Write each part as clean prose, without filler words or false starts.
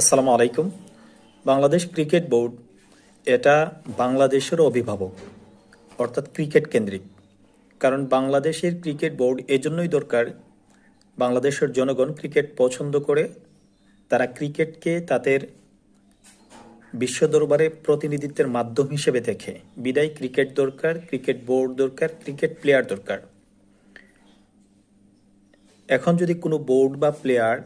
আসসালামু আলাইকুম। Bangladesh cricket board এটা বাংলাদেশের অভিভাবক, অর্থাৎ ক্রিকেট কেন্দ্রিক। কারণ বাংলাদেশের ক্রিকেট বোর্ড এজন্যই দরকার, বাংলাদেশের জনগণ ক্রিকেট পছন্দ করে, তারা ক্রিকেটকে তাদের বিশ্ব দরবারে প্রতিনিধিত্বের মাধ্যম হিসেবে দেখে। বিদায় ক্রিকেট দরকার, ক্রিকেট বোর্ড দরকার, ক্রিকেট প্লেয়ার দরকার। এখন যদি কোনো বোর্ড বা প্লেয়ার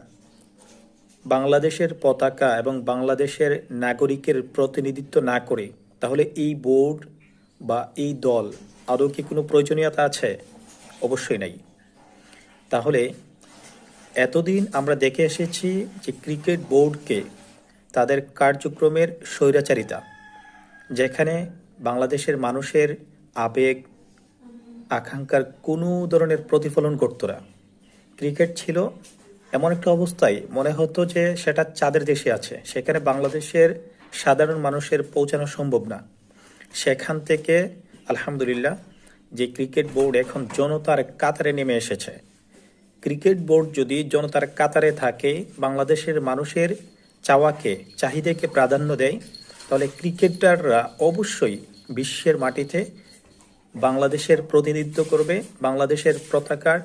বাংলাদেশের পতাকা এবং বাংলাদেশের নাগরিকের প্রতিনিধিত্ব না করে, তাহলে এই বোর্ড বা এই দল আদৌ কি কোনো প্রয়োজনীয়তা আছে? অবশ্যই নাই। তাহলে এতদিন আমরা দেখে এসেছি যে ক্রিকেট বোর্ডকে তাদের কার্যক্রমের স্বৈরাচারিতা, যেখানে বাংলাদেশের মানুষের আবেগ আকাঙ্ক্ষার কোনো ধরনের প্রতিফলন করতো না। ক্রিকেট ছিল এমন একটা অবস্থায় মনে হতো যে সেটা চাঁদের দেশে আছে, সেখানে বাংলাদেশের সাধারণ মানুষের পৌঁছানো সম্ভব না। সেখান থেকে আলহামদুলিল্লাহ যে ক্রিকেট বোর্ড এখন জনতার কাতারে নেমে এসেছে। ক্রিকেট বোর্ড যদি জনতার কাতারে থাকে, বাংলাদেশের মানুষের চাহিদাকে প্রাধান্য দেয়, তাহলে ক্রিকেটাররা অবশ্যই বিশ্বের মাটিতে বাংলাদেশের প্রতিনিধিত্ব করবে, বাংলাদেশের পতাকার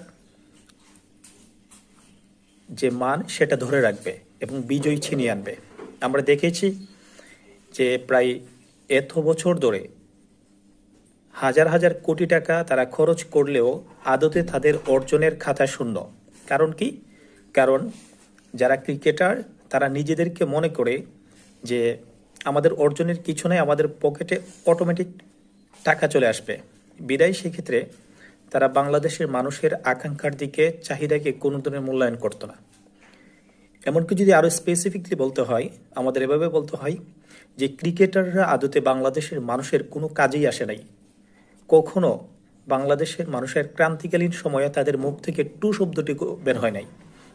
যে মান সেটা ধরে রাখবে এবং বিজয়ী ছিনিয়ে আনবে। আমরা দেখেছি যে প্রায় এত বছর ধরে হাজার হাজার কোটি টাকা তারা খরচ করলেও আদতে তাদের অর্জনের খাতা শূন্য। কারণ কি? কারণ যারা ক্রিকেটার তারা নিজেদেরকে মনে করে যে আমাদের অর্জনের কিছু নেই, আমাদের পকেটে অটোমেটিক টাকা চলে আসবে। বিদায় সেক্ষেত্রে তারা বাংলাদেশের মানুষের আকাঙ্ক্ষার দিকে, চাহিদাকে কোনো ধরনের মূল্যায়ন করতো না। এমনকি যদি আরও স্পেসিফিকলি বলতে হয়, আমাদের এভাবে বলতে হয় যে ক্রিকেটাররা আদতে বাংলাদেশের মানুষের কোনো কাজেই আসে নাই। কখনো বাংলাদেশের মানুষের ক্রান্তিকালীন সময়ে তাদের মুখ থেকে টু শব্দটি বের হয় নাই।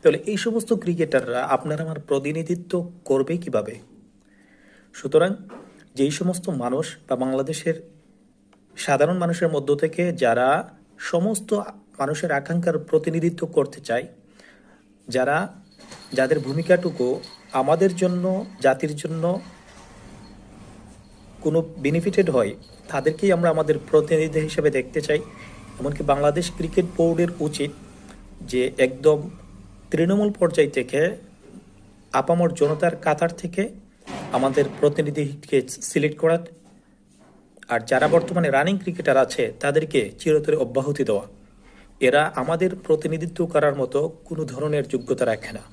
তাহলে এই সমস্ত ক্রিকেটাররা আপনার আমার প্রতিনিধিত্ব করবে কিভাবে? সুতরাং যেই সমস্ত মানুষ বা বাংলাদেশের সাধারণ মানুষের মধ্য থেকে যারা সমস্ত মানুষের আকাঙ্ক্ষার প্রতিনিধিত্ব করতে চায়, যাদের ভূমিকাটুকু আমাদের জন্য, জাতির জন্য কোনো বেনিফিটেড হয়, তাদেরকেই আমরা আমাদের প্রতিনিধি হিসেবে দেখতে চাই। এমনকি বাংলাদেশ ক্রিকেট বোর্ডের উচিত যে একদম তৃণমূল পর্যায় থেকে, আপামর জনতার কাতার থেকে আমাদের প্রতিনিধিকে সিলেক্ট করা, আর যারা বর্তমানে রানিং ক্রিকেটার আছে তাদেরকে চিরতরে অব্যাহতি দেওয়া। এরা আমাদের প্রতিনিধিত্ব করার মতো কোনো ধরনের যোগ্যতা রাখে না।